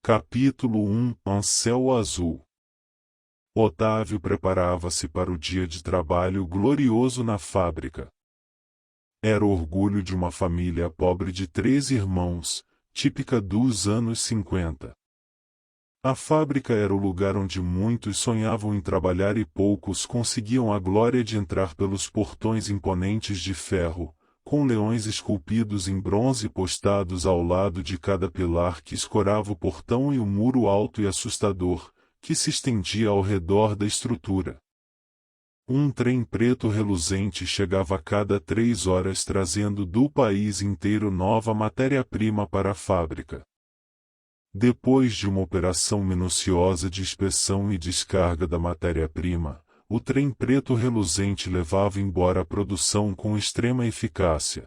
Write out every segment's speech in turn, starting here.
Capítulo 1 Um céu azul. Otávio preparava-se para o dia de trabalho glorioso na fábrica. Era o orgulho de uma família pobre de 13 irmãos, típica dos anos 50. A fábrica era o lugar onde muitos sonhavam em trabalhar e poucos conseguiam a glória de entrar pelos portões imponentes de ferro, com leões esculpidos em bronze postados ao lado de cada pilar que escorava o portão e o muro alto e assustador, que se estendia ao redor da estrutura. Um trem preto reluzente chegava a cada 3 horas trazendo do país inteiro nova matéria-prima para a fábrica. Depois de uma operação minuciosa de inspeção e descarga da matéria-prima, o trem preto reluzente levava embora a produção com extrema eficácia.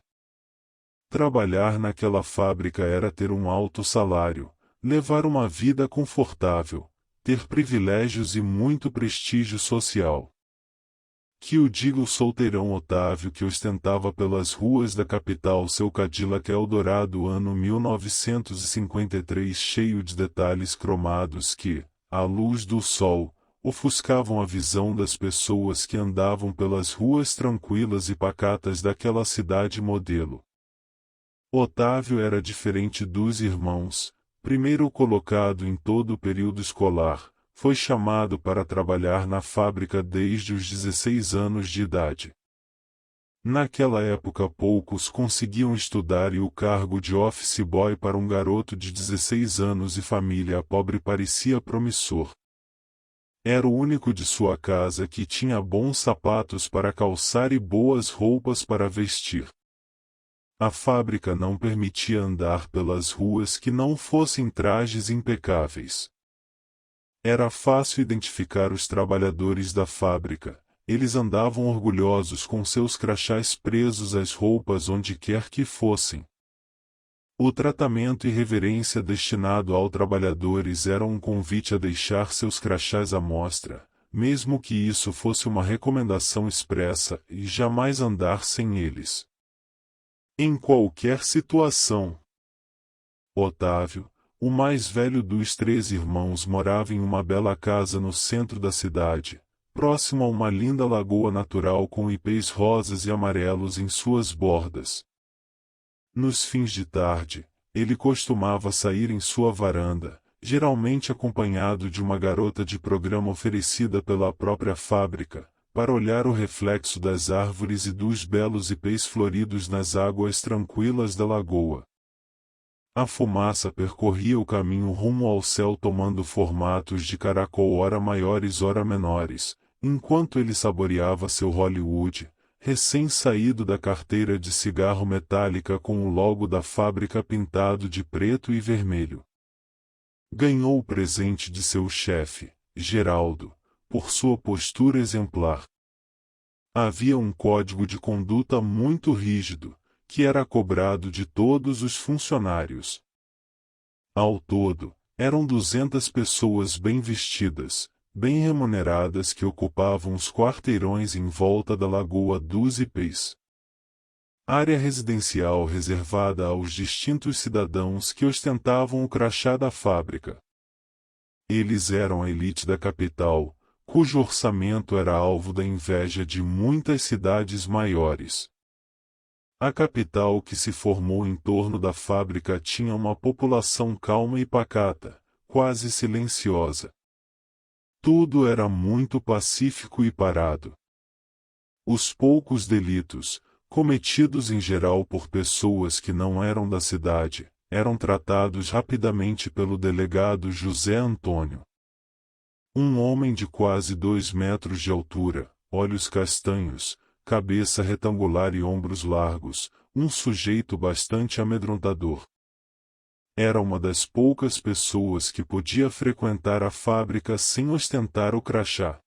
Trabalhar naquela fábrica era ter um alto salário, levar uma vida confortável, ter privilégios e muito prestígio social. Que o diga o solteirão Otávio que ostentava pelas ruas da capital seu Cadillac Eldorado ano 1953 cheio de detalhes cromados que, à luz do sol, ofuscavam a visão das pessoas que andavam pelas ruas tranquilas e pacatas daquela cidade modelo. Otávio era diferente dos irmãos, primeiro colocado em todo o período escolar. Foi chamado para trabalhar na fábrica desde os 16 anos de idade. Naquela época poucos conseguiam estudar e o cargo de office boy para um garoto de 16 anos e família pobre parecia promissor. Era o único de sua casa que tinha bons sapatos para calçar e boas roupas para vestir. A fábrica não permitia andar pelas ruas que não fossem trajes impecáveis. Era fácil identificar os trabalhadores da fábrica, eles andavam orgulhosos com seus crachás presos às roupas onde quer que fossem. O tratamento e reverência destinado aos trabalhadores era um convite a deixar seus crachás à mostra, mesmo que isso fosse uma recomendação expressa, e jamais andar sem eles. Em qualquer situação. Otávio, o mais velho dos 3 irmãos, morava em uma bela casa no centro da cidade, próximo a uma linda lagoa natural com ipês rosas e amarelos em suas bordas. Nos fins de tarde, ele costumava sair em sua varanda, geralmente acompanhado de uma garota de programa oferecida pela própria fábrica, para olhar o reflexo das árvores e dos belos ipês floridos nas águas tranquilas da lagoa. A fumaça percorria o caminho rumo ao céu tomando formatos de caracol ora maiores ora menores, enquanto ele saboreava seu Hollywood, recém-saído da carteira de cigarro metálica com o logo da fábrica pintado de preto e vermelho. Ganhou o presente de seu chefe, Geraldo, por sua postura exemplar. Havia um código de conduta muito rígido, que era cobrado de todos os funcionários. Ao todo, eram 200 pessoas bem vestidas, bem remuneradas que ocupavam os quarteirões em volta da Lagoa dos Ipês. Área residencial reservada aos distintos cidadãos que ostentavam o crachá da fábrica. Eles eram a elite da capital, cujo orçamento era alvo da inveja de muitas cidades maiores. A capital que se formou em torno da fábrica tinha uma população calma e pacata, quase silenciosa. Tudo era muito pacífico e parado. Os poucos delitos, cometidos em geral por pessoas que não eram da cidade, eram tratados rapidamente pelo delegado José Antônio. Um homem de quase 2 metros de altura, olhos castanhos, cabeça retangular e ombros largos, um sujeito bastante amedrontador. Era uma das poucas pessoas que podia frequentar a fábrica sem ostentar o crachá.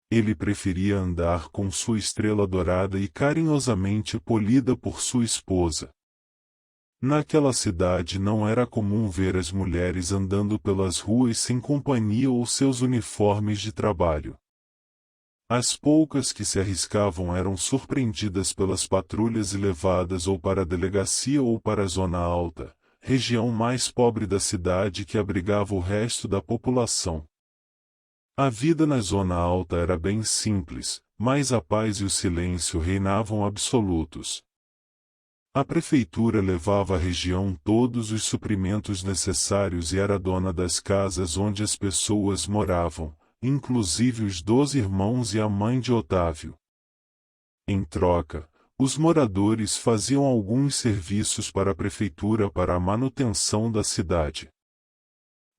Ele preferia andar com sua estrela dourada e carinhosamente polida por sua esposa. Naquela cidade não era comum ver as mulheres andando pelas ruas sem companhia ou seus uniformes de trabalho. As poucas que se arriscavam eram surpreendidas pelas patrulhas e levadas ou para a delegacia ou para a zona alta, região mais pobre da cidade que abrigava o resto da população. A vida na zona alta era bem simples, mas a paz e o silêncio reinavam absolutos. A prefeitura levava à região todos os suprimentos necessários e era dona das casas onde as pessoas moravam, inclusive os 12 irmãos e a mãe de Otávio. Em troca, os moradores faziam alguns serviços para a prefeitura para a manutenção da cidade.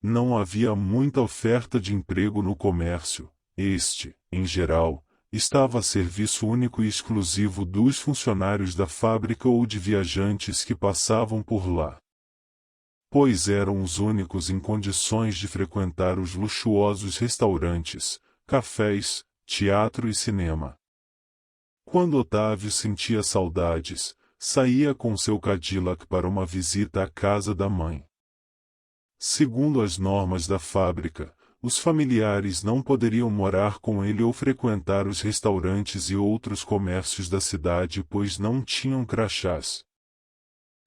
Não havia muita oferta de emprego no comércio, este, em geral, estava a serviço único e exclusivo dos funcionários da fábrica ou de viajantes que passavam por lá. Pois eram os únicos em condições de frequentar os luxuosos restaurantes, cafés, teatro e cinema. Quando Otávio sentia saudades, saía com seu Cadillac para uma visita à casa da mãe. Segundo as normas da fábrica, os familiares não poderiam morar com ele ou frequentar os restaurantes e outros comércios da cidade pois não tinham crachás.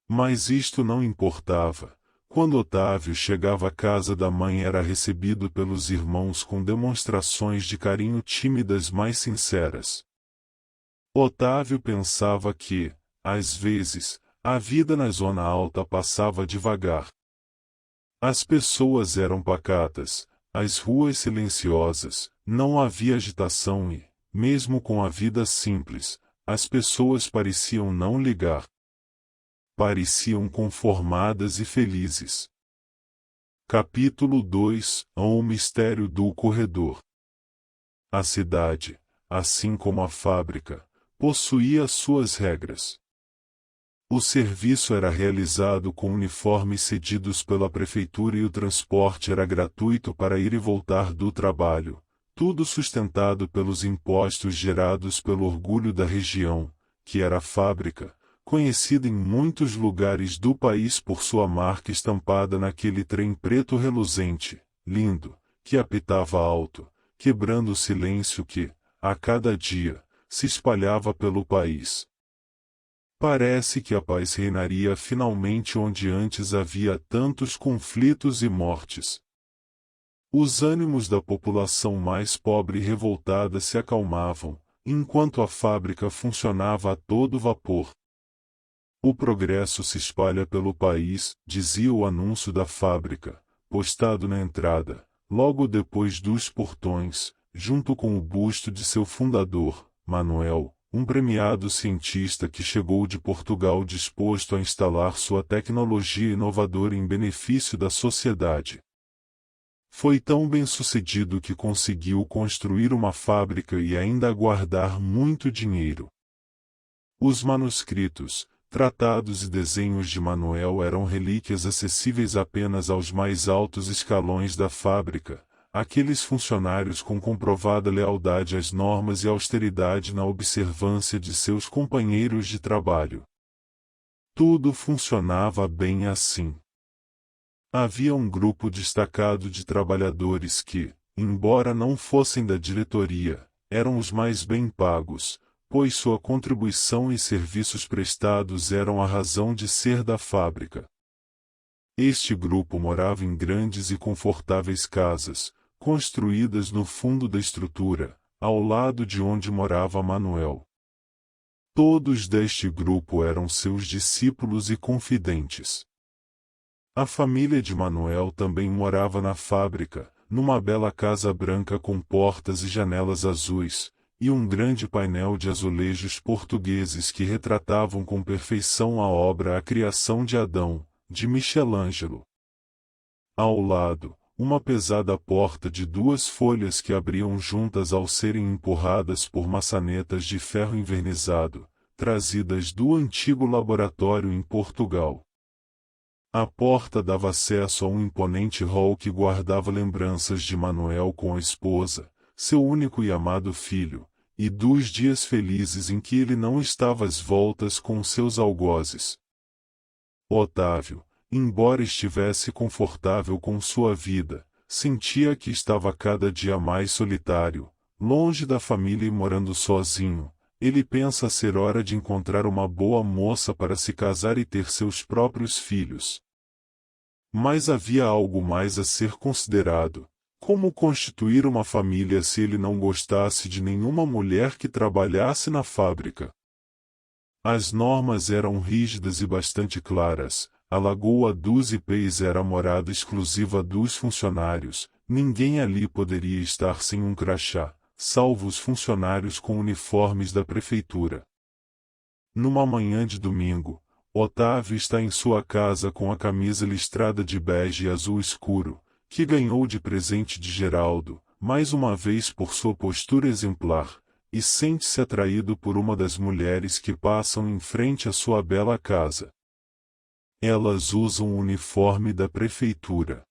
Mas isto não importava. Quando Otávio chegava à casa da mãe era recebido pelos irmãos com demonstrações de carinho tímidas mas sinceras. Otávio pensava que, às vezes, a vida na zona alta passava devagar. As pessoas eram pacatas, as ruas silenciosas, não havia agitação e, mesmo com a vida simples, as pessoas pareciam não ligar. Pareciam conformadas e felizes. Capítulo 2 – O mistério do corredor. A cidade, assim como a fábrica, possuía suas regras. O serviço era realizado com uniformes cedidos pela prefeitura e o transporte era gratuito para ir e voltar do trabalho, tudo sustentado pelos impostos gerados pelo orgulho da região, que era a fábrica, conhecida em muitos lugares do país por sua marca estampada naquele trem preto reluzente, lindo, que apitava alto, quebrando o silêncio que, a cada dia, se espalhava pelo país. Parece que a paz reinaria finalmente onde antes havia tantos conflitos e mortes. Os ânimos da população mais pobre e revoltada se acalmavam, enquanto a fábrica funcionava a todo vapor. O progresso se espalha pelo país, dizia o anúncio da fábrica, postado na entrada, logo depois dos portões, junto com o busto de seu fundador, Manuel, um premiado cientista que chegou de Portugal disposto a instalar sua tecnologia inovadora em benefício da sociedade. Foi tão bem-sucedido que conseguiu construir uma fábrica e ainda guardar muito dinheiro. Os manuscritos, tratados e desenhos de Manuel eram relíquias acessíveis apenas aos mais altos escalões da fábrica, aqueles funcionários com comprovada lealdade às normas e austeridade na observância de seus companheiros de trabalho. Tudo funcionava bem assim. Havia um grupo destacado de trabalhadores que, embora não fossem da diretoria, eram os mais bem pagos, pois sua contribuição e serviços prestados eram a razão de ser da fábrica. Este grupo morava em grandes e confortáveis casas, construídas no fundo da estrutura, ao lado de onde morava Manuel. Todos deste grupo eram seus discípulos e confidentes. A família de Manuel também morava na fábrica, numa bela casa branca com portas e janelas azuis, e um grande painel de azulejos portugueses que retratavam com perfeição a obra A Criação de Adão, de Michelangelo. Ao lado, uma pesada porta de 2 folhas que abriam juntas ao serem empurradas por maçanetas de ferro envernizado, trazidas do antigo laboratório em Portugal. A porta dava acesso a um imponente hall que guardava lembranças de Manuel com a esposa, seu único e amado filho, e dos dias felizes em que ele não estava às voltas com seus algozes. Otávio, embora estivesse confortável com sua vida, sentia que estava cada dia mais solitário, longe da família e morando sozinho. Ele pensa ser hora de encontrar uma boa moça para se casar e ter seus próprios filhos. Mas havia algo mais a ser considerado. Como constituir uma família se ele não gostasse de nenhuma mulher que trabalhasse na fábrica? As normas eram rígidas e bastante claras. A Lagoa dos Ipês era a morada exclusiva dos funcionários. Ninguém ali poderia estar sem um crachá, salvo os funcionários com uniformes da prefeitura. Numa manhã de domingo, Otávio está em sua casa com a camisa listrada de bege e azul escuro, que ganhou de presente de Geraldo, mais uma vez por sua postura exemplar, e sente-se atraído por uma das mulheres que passam em frente à sua bela casa. Elas usam o uniforme da prefeitura.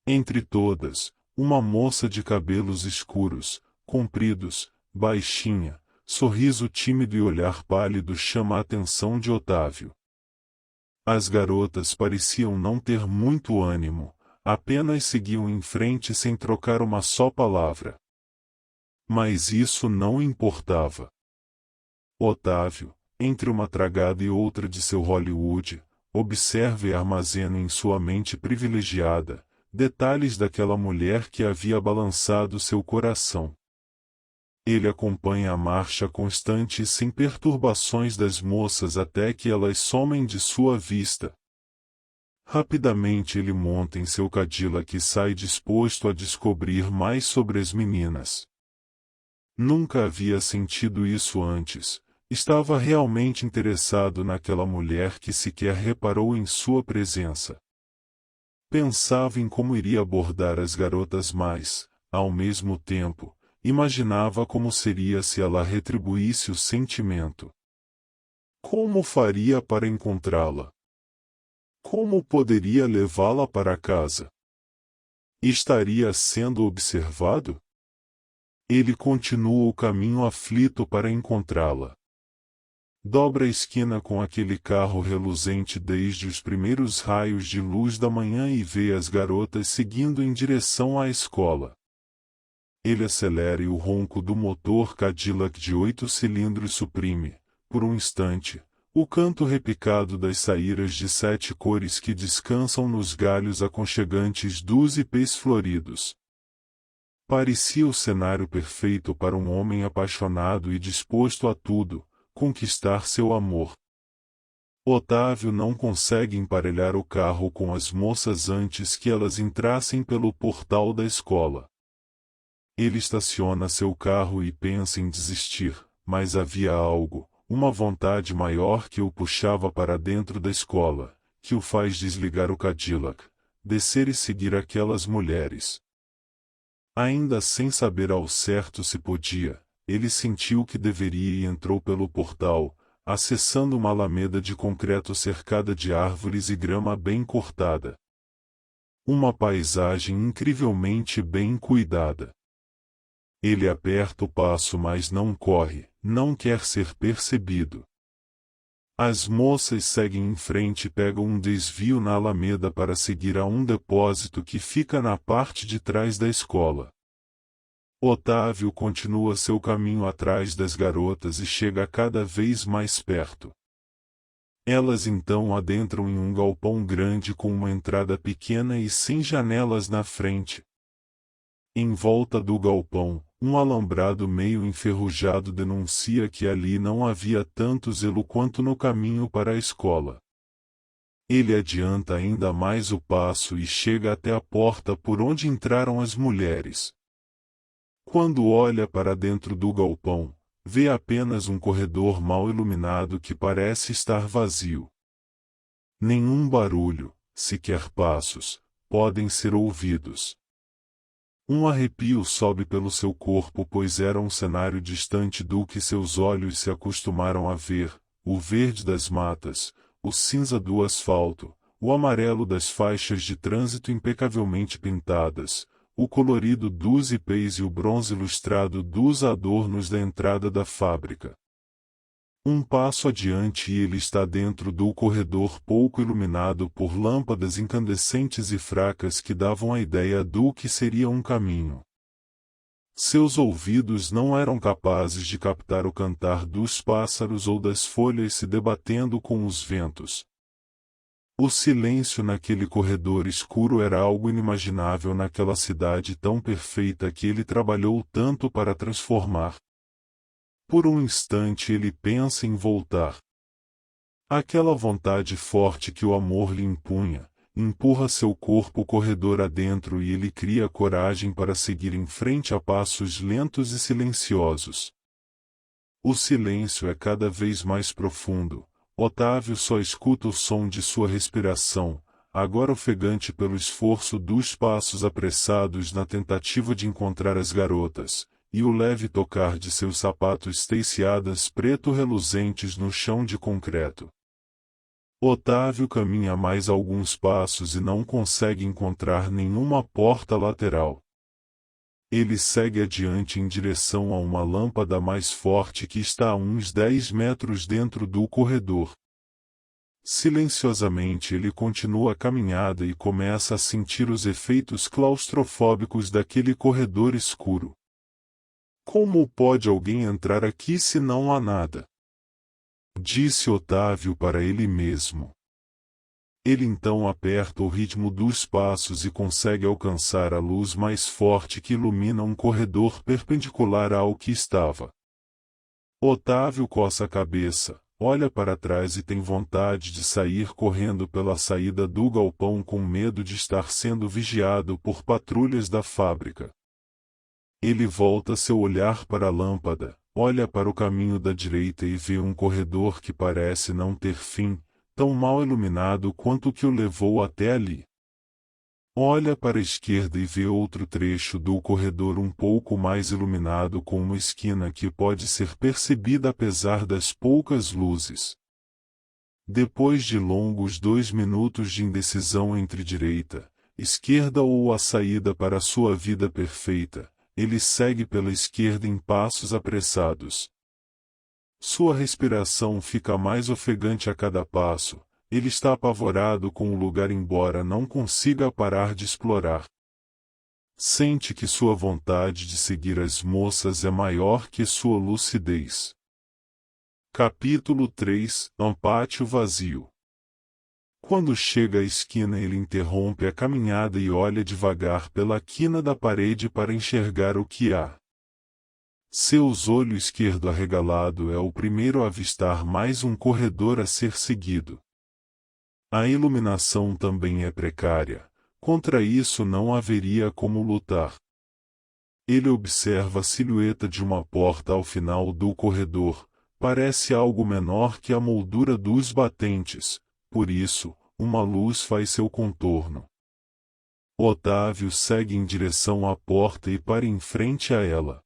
Entre todas, uma moça de cabelos escuros, compridos, baixinha, sorriso tímido e olhar pálido chama a atenção de Otávio. As garotas pareciam não ter muito ânimo, apenas seguiam em frente sem trocar uma só palavra. Mas isso não importava. Otávio, entre uma tragada e outra de seu Hollywood, observa e armazena em sua mente privilegiada detalhes daquela mulher que havia balançado seu coração. Ele acompanha a marcha constante e sem perturbações das moças até que elas somem de sua vista. Rapidamente ele monta em seu Cadillac e sai disposto a descobrir mais sobre as meninas. Nunca havia sentido isso antes. Estava realmente interessado naquela mulher que sequer reparou em sua presença. Pensava em como iria abordar as garotas, mas, ao mesmo tempo, imaginava como seria se ela retribuísse o sentimento. Como faria para encontrá-la? Como poderia levá-la para casa? Estaria sendo observado? Ele continua o caminho aflito para encontrá-la. Dobra a esquina com aquele carro reluzente desde os primeiros raios de luz da manhã e vê as garotas seguindo em direção à escola. Ele acelera e o ronco do motor Cadillac de 8 cilindros suprime, por um instante, o canto repicado das saíras de 7 cores que descansam nos galhos aconchegantes dos ipês floridos. Parecia o cenário perfeito para um homem apaixonado e disposto a tudo, conquistar seu amor. Otávio não consegue emparelhar o carro com as moças antes que elas entrassem pelo portal da escola. Ele estaciona seu carro e pensa em desistir, mas havia algo, uma vontade maior que o puxava para dentro da escola, que o faz desligar o Cadillac, descer e seguir aquelas mulheres. Ainda sem saber ao certo se podia, ele sentiu que deveria e entrou pelo portal, acessando uma alameda de concreto cercada de árvores e grama bem cortada. Uma paisagem incrivelmente bem cuidada. Ele aperta o passo, mas não corre, não quer ser percebido. As moças seguem em frente e pegam um desvio na alameda para seguir a um depósito que fica na parte de trás da escola. Otávio continua seu caminho atrás das garotas e chega cada vez mais perto. Elas então adentram em um galpão grande com uma entrada pequena e sem janelas na frente. Em volta do galpão, um alambrado meio enferrujado denuncia que ali não havia tanto zelo quanto no caminho para a escola. Ele adianta ainda mais o passo e chega até a porta por onde entraram as mulheres. Quando olha para dentro do galpão, vê apenas um corredor mal iluminado que parece estar vazio. Nenhum barulho, sequer passos, podem ser ouvidos. Um arrepio sobe pelo seu corpo, pois era um cenário distante do que seus olhos se acostumaram a ver: o verde das matas, o cinza do asfalto, o amarelo das faixas de trânsito impecavelmente pintadas, o colorido dos ipês e o bronze lustrado dos adornos da entrada da fábrica. Um passo adiante e ele está dentro do corredor pouco iluminado por lâmpadas incandescentes e fracas que davam a ideia do que seria um caminho. Seus ouvidos não eram capazes de captar o cantar dos pássaros ou das folhas se debatendo com os ventos. O silêncio naquele corredor escuro era algo inimaginável naquela cidade tão perfeita que ele trabalhou tanto para transformar. Por um instante ele pensa em voltar. Aquela vontade forte que o amor lhe impunha, empurra seu corpo corredor adentro e ele cria coragem para seguir em frente a passos lentos e silenciosos. O silêncio é cada vez mais profundo. Otávio só escuta o som de sua respiração, agora ofegante pelo esforço dos passos apressados na tentativa de encontrar as garotas, e o leve tocar de seus sapatos taceadas preto reluzentes no chão de concreto. Otávio caminha mais alguns passos e não consegue encontrar nenhuma porta lateral. Ele segue adiante em direção a uma lâmpada mais forte que está a uns 10 metros dentro do corredor. Silenciosamente ele continua a caminhada e começa a sentir os efeitos claustrofóbicos daquele corredor escuro. Como pode alguém entrar aqui se não há nada? Disse Otávio para ele mesmo. Ele então aperta o ritmo dos passos e consegue alcançar a luz mais forte que ilumina um corredor perpendicular ao que estava. Otávio coça a cabeça, olha para trás e tem vontade de sair correndo pela saída do galpão com medo de estar sendo vigiado por patrulhas da fábrica. Ele volta seu olhar para a lâmpada, olha para o caminho da direita e vê um corredor que parece não ter fim, tão mal iluminado quanto o que o levou até ali. Olha para a esquerda e vê outro trecho do corredor um pouco mais iluminado com uma esquina que pode ser percebida apesar das poucas luzes. Depois de longos 2 minutos de indecisão entre direita, esquerda ou a saída para a sua vida perfeita, ele segue pela esquerda em passos apressados. Sua respiração fica mais ofegante a cada passo, ele está apavorado com o lugar embora não consiga parar de explorar. Sente que sua vontade de seguir as moças é maior que sua lucidez. Capítulo 3 – Um pátio vazio. Quando chega à esquina ele interrompe a caminhada e olha devagar pela quina da parede para enxergar o que há. Seus olho esquerdo arregalado é o primeiro a avistar mais um corredor a ser seguido. A iluminação também é precária, contra isso não haveria como lutar. Ele observa a silhueta de uma porta ao final do corredor, parece algo menor que a moldura dos batentes, por isso, uma luz faz seu contorno. Otávio segue em direção à porta e para em frente a ela.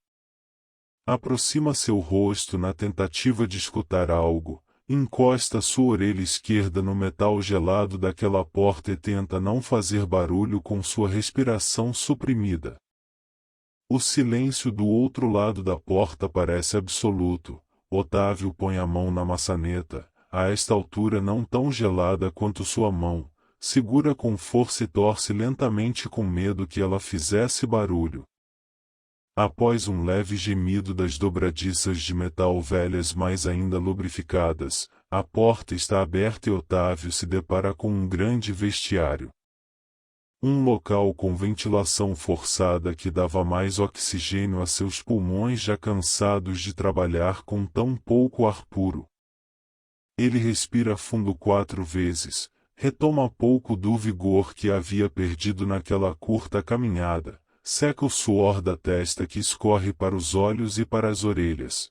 Aproxima seu rosto na tentativa de escutar algo, encosta sua orelha esquerda no metal gelado daquela porta e tenta não fazer barulho com sua respiração suprimida. O silêncio do outro lado da porta parece absoluto. Otávio põe a mão na maçaneta, a esta altura não tão gelada quanto sua mão, segura com força e torce lentamente com medo que ela fizesse barulho. Após um leve gemido das dobradiças de metal velhas mais ainda lubrificadas, a porta está aberta e Otávio se depara com um grande vestiário. Um local com ventilação forçada que dava mais oxigênio a seus pulmões já cansados de trabalhar com tão pouco ar puro. Ele respira fundo 4 vezes, retoma pouco do vigor que havia perdido naquela curta caminhada. Seca o suor da testa que escorre para os olhos e para as orelhas.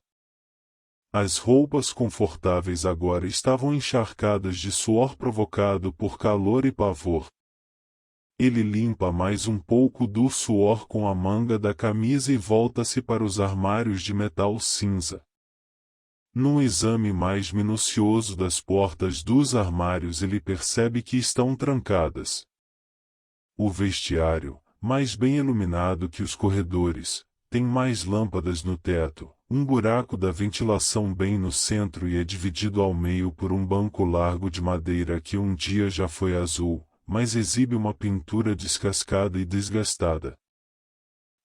As roupas confortáveis agora estavam encharcadas de suor provocado por calor e pavor. Ele limpa mais um pouco do suor com a manga da camisa e volta-se para os armários de metal cinza. Num exame mais minucioso das portas dos armários ele percebe que estão trancadas. O vestiário, mais bem iluminado que os corredores, tem mais lâmpadas no teto, um buraco da ventilação bem no centro e é dividido ao meio por um banco largo de madeira que um dia já foi azul, mas exibe uma pintura descascada e desgastada.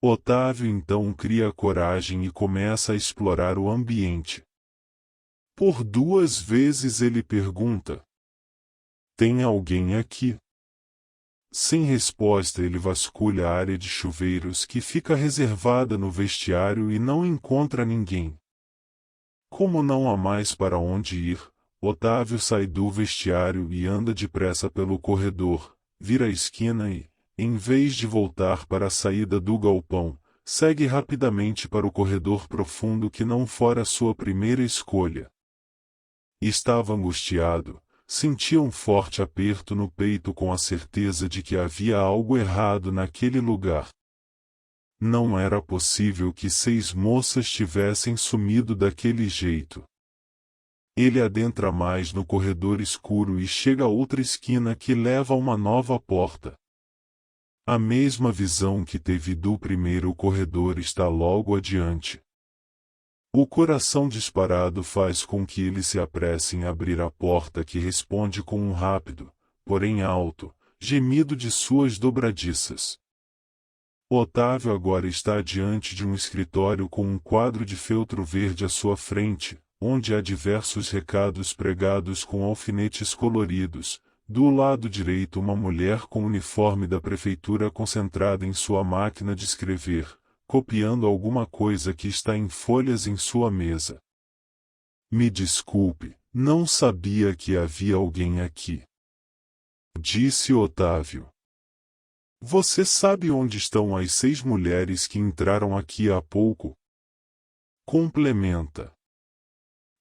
Otávio então cria coragem e começa a explorar o ambiente. Por 2 vezes ele pergunta: Tem alguém aqui? Sem resposta, ele vasculha a área de chuveiros que fica reservada no vestiário e não encontra ninguém. Como não há mais para onde ir, Otávio sai do vestiário e anda depressa pelo corredor, vira a esquina e, em vez de voltar para a saída do galpão, segue rapidamente para o corredor profundo que não fora sua primeira escolha. Estava angustiado, sentia um forte aperto no peito com a certeza de que havia algo errado naquele lugar. Não era possível que 6 moças tivessem sumido daquele jeito. Ele adentra mais no corredor escuro e chega a outra esquina que leva a uma nova porta. A mesma visão que teve do primeiro corredor está logo adiante. O coração disparado faz com que ele se apresse em abrir a porta que responde com um rápido, porém alto, gemido de suas dobradiças. Otávio agora está diante de um escritório com um quadro de feltro verde à sua frente, onde há diversos recados pregados com alfinetes coloridos. Do lado direito, uma mulher com uniforme da prefeitura concentrada em sua máquina de escrever, copiando alguma coisa que está em folhas em sua mesa. Me desculpe, não sabia que havia alguém aqui, disse Otávio. Você sabe onde estão as 6 mulheres que entraram aqui há pouco? Complementa.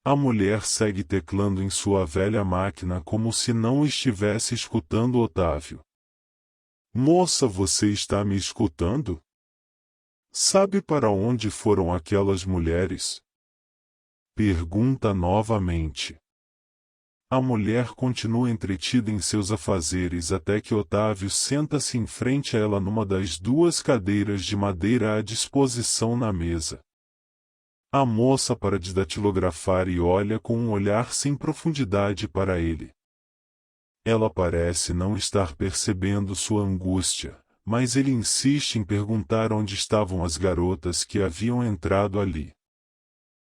A mulher segue teclando em sua velha máquina como se não estivesse escutando Otávio. Moça, você está me escutando? Sabe para onde foram aquelas mulheres? Pergunta novamente. A mulher continua entretida em seus afazeres até que Otávio senta-se em frente a ela numa das 2 cadeiras de madeira à disposição na mesa. A moça para de datilografar e olha com um olhar sem profundidade para ele. Ela parece não estar percebendo sua angústia, mas ele insiste em perguntar onde estavam as garotas que haviam entrado ali.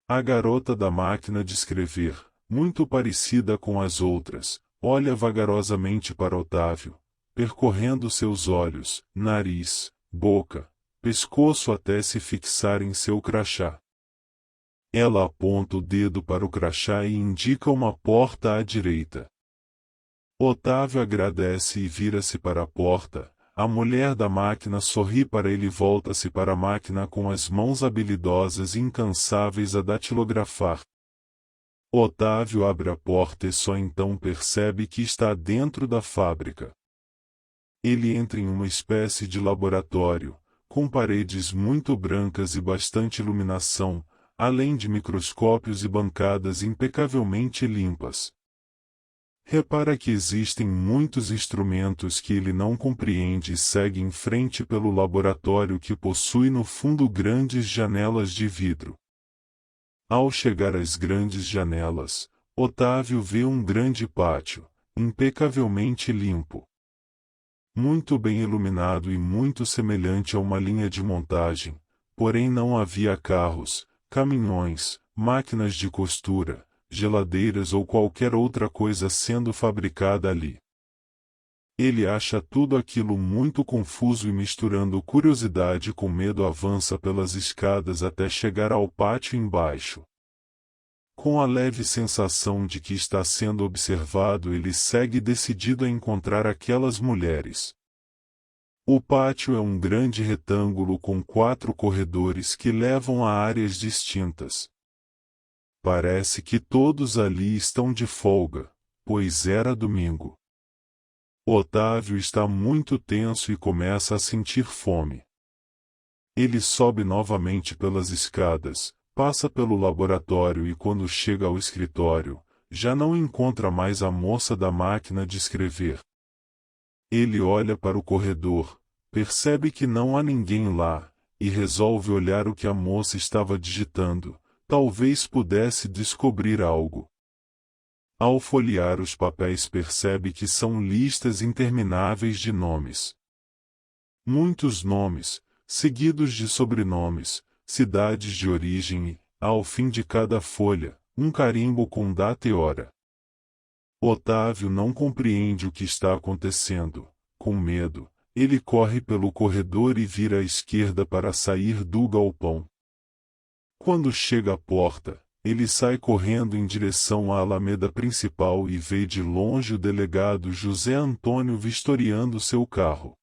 A garota da máquina de escrever, muito parecida com as outras, olha vagarosamente para Otávio, percorrendo seus olhos, nariz, boca, pescoço até se fixar em seu crachá. Ela aponta o dedo para o crachá e indica uma porta à direita. Otávio agradece e vira-se para a porta. A mulher da máquina sorri para ele e volta-se para a máquina com as mãos habilidosas e incansáveis a datilografar. Otávio abre a porta e só então percebe que está dentro da fábrica. Ele entra em uma espécie de laboratório, com paredes muito brancas e bastante iluminação, além de microscópios e bancadas impecavelmente limpas. Repara que existem muitos instrumentos que ele não compreende e segue em frente pelo laboratório que possui no fundo grandes janelas de vidro. Ao chegar às grandes janelas, Otávio vê um grande pátio, impecavelmente limpo. Muito bem iluminado e muito semelhante a uma linha de montagem, porém não havia carros, caminhões, máquinas de costura, geladeiras ou qualquer outra coisa sendo fabricada ali. Ele acha tudo aquilo muito confuso e misturando curiosidade com medo avança pelas escadas até chegar ao pátio embaixo. Com a leve sensação de que está sendo observado, ele segue decidido a encontrar aquelas mulheres. O pátio é um grande retângulo com 4 corredores que levam a áreas distintas. Parece que todos ali estão de folga, pois era domingo. Otávio está muito tenso e começa a sentir fome. Ele sobe novamente pelas escadas, passa pelo laboratório e quando chega ao escritório, já não encontra mais a moça da máquina de escrever. Ele olha para o corredor, percebe que não há ninguém lá, e resolve olhar o que a moça estava digitando. Talvez pudesse descobrir algo. Ao folhear os papéis percebe que são listas intermináveis de nomes. Muitos nomes, seguidos de sobrenomes, cidades de origem e, ao fim de cada folha, um carimbo com data e hora. Otávio não compreende o que está acontecendo. Com medo, ele corre pelo corredor e vira à esquerda para sair do galpão. Quando chega à porta, ele sai correndo em direção à alameda principal e vê de longe o delegado José Antônio vistoriando seu carro.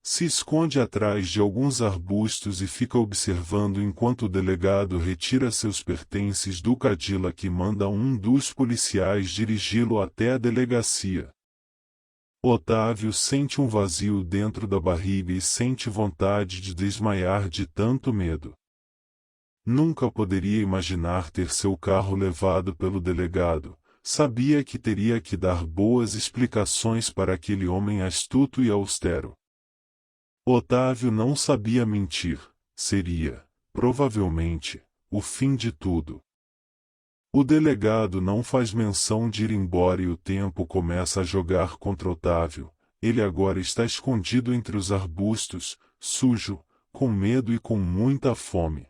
Se esconde atrás de alguns arbustos e fica observando enquanto o delegado retira seus pertences do Cadillac e manda um dos policiais dirigi-lo até a delegacia. Otávio sente um vazio dentro da barriga e sente vontade de desmaiar de tanto medo. Nunca poderia imaginar ter seu carro levado pelo delegado. Sabia que teria que dar boas explicações para aquele homem astuto e austero. Otávio não sabia mentir. Seria, provavelmente, o fim de tudo. O delegado não faz menção de ir embora e o tempo começa a jogar contra Otávio. Ele agora está escondido entre os arbustos, sujo, com medo e com muita fome.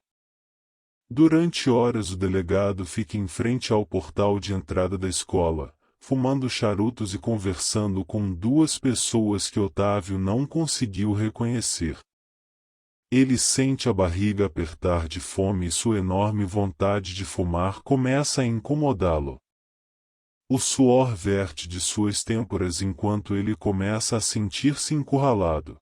Durante horas o delegado fica em frente ao portal de entrada da escola, fumando charutos e conversando com duas pessoas que Otávio não conseguiu reconhecer. Ele sente a barriga apertar de fome e sua enorme vontade de fumar começa a incomodá-lo. O suor verte de suas têmporas enquanto ele começa a sentir-se encurralado.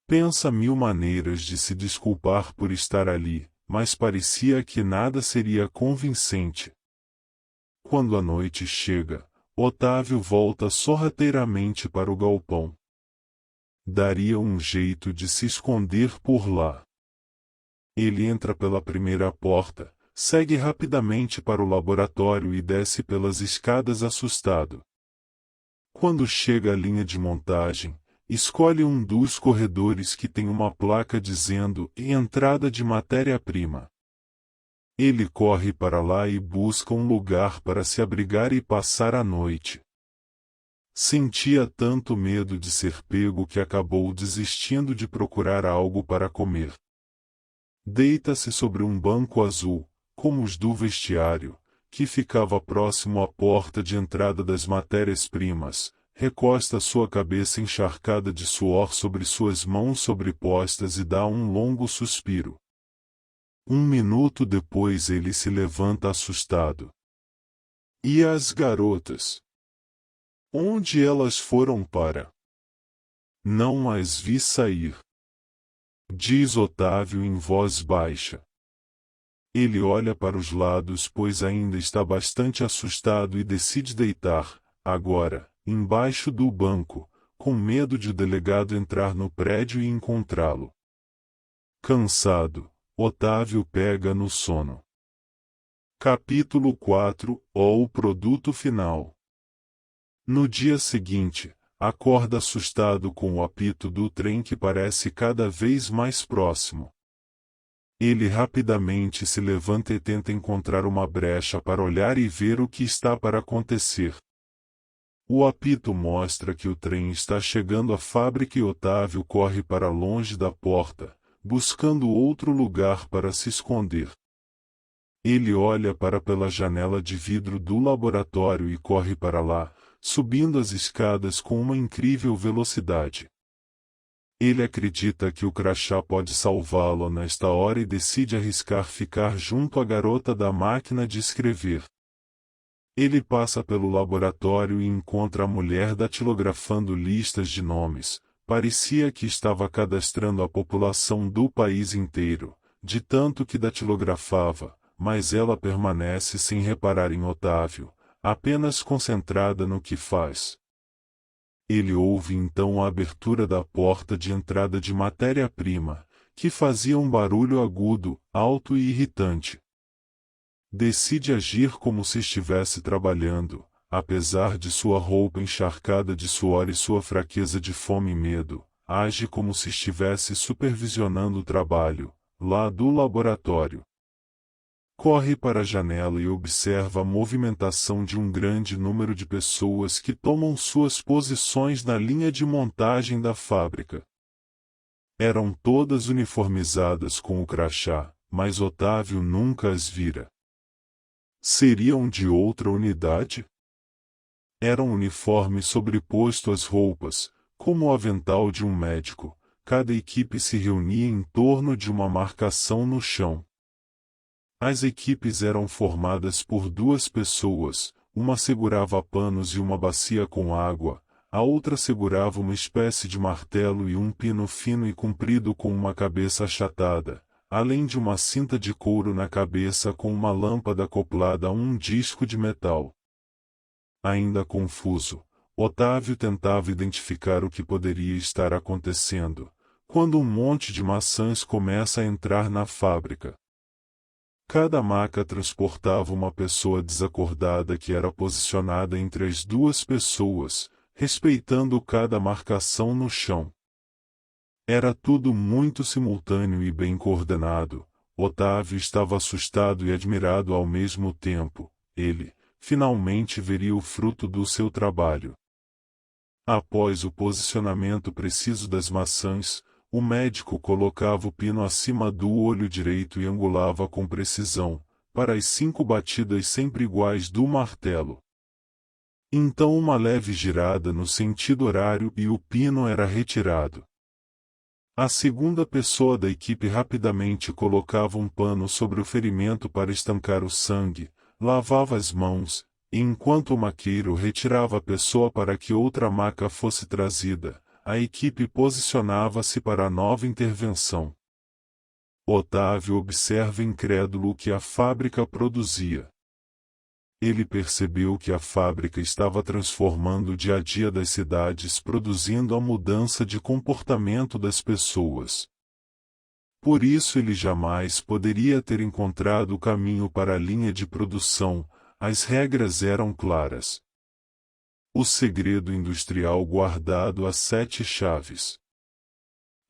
Pensa mil maneiras de se desculpar por estar ali, mas parecia que nada seria convincente. Quando a noite chega, Otávio volta sorrateiramente para o galpão. Daria um jeito de se esconder por lá. Ele entra pela primeira porta, segue rapidamente para o laboratório e desce pelas escadas assustado. Quando chega à linha de montagem, escolhe um dos corredores que tem uma placa dizendo "Entrada de matéria-prima". Ele corre para lá e busca um lugar para se abrigar e passar a noite. Sentia tanto medo de ser pego que acabou desistindo de procurar algo para comer. Deita-se sobre um banco azul, como os do vestiário, que ficava próximo à porta de entrada das matérias-primas. Recosta sua cabeça encharcada de suor sobre suas mãos sobrepostas e dá um longo suspiro. Um minuto depois ele se levanta assustado. E as garotas? Onde elas foram para? Não as vi sair. Diz Otávio em voz baixa. Ele olha para os lados pois ainda está bastante assustado e decide deitar, agora, embaixo do banco, com medo de o delegado entrar no prédio e encontrá-lo. Cansado, Otávio pega no sono. Capítulo 4 – O produto final. No dia seguinte, acorda assustado com o apito do trem que parece cada vez mais próximo. Ele rapidamente se levanta e tenta encontrar uma brecha para olhar e ver o que está para acontecer. O apito mostra que o trem está chegando à fábrica e Otávio corre para longe da porta, buscando outro lugar para se esconder. Ele olha pela janela de vidro do laboratório e corre para lá, subindo as escadas com uma incrível velocidade. Ele acredita que o crachá pode salvá-lo nesta hora e decide arriscar ficar junto à garota da máquina de escrever. Ele passa pelo laboratório e encontra a mulher datilografando listas de nomes. Parecia que estava cadastrando a população do país inteiro, de tanto que datilografava, mas ela permanece sem reparar em Otávio, apenas concentrada no que faz. Ele ouve então a abertura da porta de entrada de matéria-prima, que fazia um barulho agudo, alto e irritante. Decide agir como se estivesse trabalhando, apesar de sua roupa encharcada de suor e sua fraqueza de fome e medo, age como se estivesse supervisionando o trabalho, lá do laboratório. Corre para a janela e observa a movimentação de um grande número de pessoas que tomam suas posições na linha de montagem da fábrica. Eram todas uniformizadas com o crachá, mas Otávio nunca as vira. Seriam de outra unidade? Era um uniforme sobreposto às roupas, como o avental de um médico. Cada equipe se reunia em torno de uma marcação no chão. As equipes eram formadas por duas pessoas, uma segurava panos e uma bacia com água, a outra segurava uma espécie de martelo e um pino fino e comprido com uma cabeça achatada, além de uma cinta de couro na cabeça com uma lâmpada acoplada a um disco de metal. Ainda confuso, Otávio tentava identificar o que poderia estar acontecendo, quando um monte de maçãs começa a entrar na fábrica. Cada maca transportava uma pessoa desacordada que era posicionada entre as duas pessoas, respeitando cada marcação no chão. Era tudo muito simultâneo e bem coordenado. Otávio estava assustado e admirado ao mesmo tempo. Ele, finalmente, veria o fruto do seu trabalho. Após o posicionamento preciso das maçãs, o médico colocava o pino acima do olho direito e angulava com precisão, para as 5 batidas sempre iguais do martelo. Então uma leve girada no sentido horário e o pino era retirado. A segunda pessoa da equipe rapidamente colocava um pano sobre o ferimento para estancar o sangue, lavava as mãos, e enquanto o maqueiro retirava a pessoa para que outra maca fosse trazida, a equipe posicionava-se para a nova intervenção. Otávio observa incrédulo o que a fábrica produzia. Ele percebeu que a fábrica estava transformando o dia a dia das cidades, produzindo a mudança de comportamento das pessoas. Por isso ele jamais poderia ter encontrado o caminho para a linha de produção, as regras eram claras. O segredo industrial guardado a 7 chaves.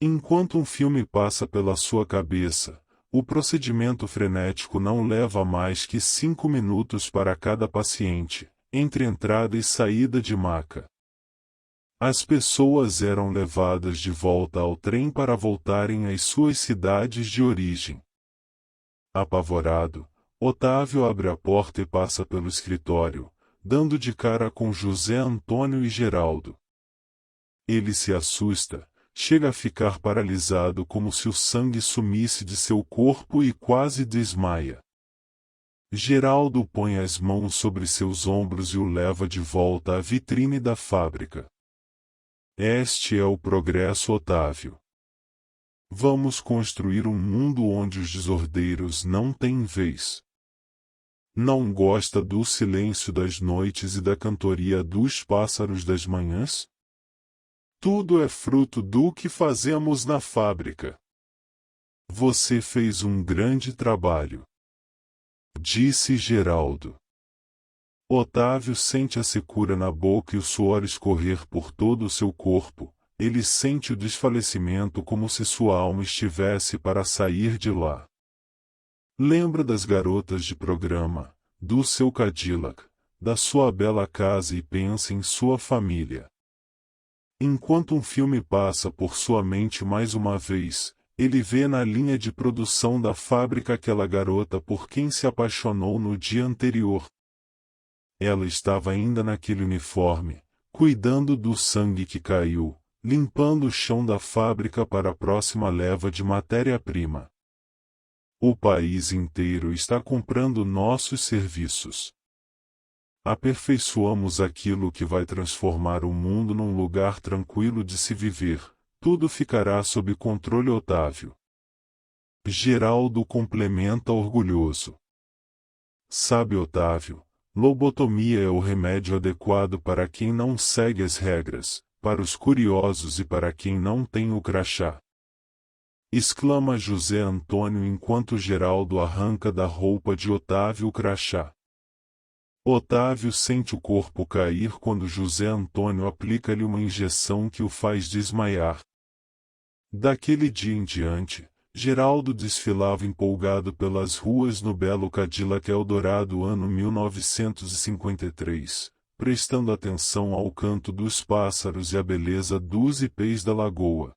Enquanto um filme passa pela sua cabeça, o procedimento frenético não leva mais que 5 minutos para cada paciente, entre entrada e saída de maca. As pessoas eram levadas de volta ao trem para voltarem às suas cidades de origem. Apavorado, Otávio abre a porta e passa pelo escritório, dando de cara com José Antônio e Geraldo. Ele se assusta, chega a ficar paralisado como se o sangue sumisse de seu corpo e quase desmaia. Geraldo põe as mãos sobre seus ombros e o leva de volta à vitrine da fábrica. Este é o progresso, Otávio. Vamos construir um mundo onde os desordeiros não têm vez. Não gosta do silêncio das noites e da cantoria dos pássaros das manhãs? Tudo é fruto do que fazemos na fábrica. Você fez um grande trabalho, disse Geraldo. Otávio sente a secura na boca e o suor escorrer por todo o seu corpo. Ele sente o desfalecimento como se sua alma estivesse para sair de lá. Lembra das garotas de programa, do seu Cadillac, da sua bela casa e pensa em sua família. Enquanto um filme passa por sua mente mais uma vez, ele vê na linha de produção da fábrica aquela garota por quem se apaixonou no dia anterior. Ela estava ainda naquele uniforme, cuidando do sangue que caiu, limpando o chão da fábrica para a próxima leva de matéria-prima. O país inteiro está comprando nossos serviços. Aperfeiçoamos aquilo que vai transformar o mundo num lugar tranquilo de se viver. Tudo ficará sob controle, Otávio. Geraldo complementa orgulhoso. Sabe, Otávio, lobotomia é o remédio adequado para quem não segue as regras, para os curiosos e para quem não tem o crachá. Exclama José Antônio enquanto Geraldo arranca da roupa de Otávio o crachá. Otávio sente o corpo cair quando José Antônio aplica-lhe uma injeção que o faz desmaiar. Daquele dia em diante, Geraldo desfilava empolgado pelas ruas no belo Cadillac Eldorado ano 1953, prestando atenção ao canto dos pássaros e à beleza dos ipês da lagoa.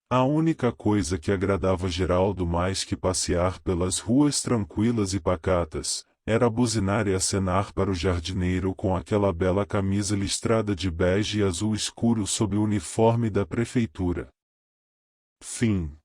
A única coisa que agradava Geraldo mais que passear pelas ruas tranquilas e pacatas, era buzinar e acenar para o jardineiro com aquela bela camisa listrada de bege e azul escuro sob o uniforme da prefeitura. Fim.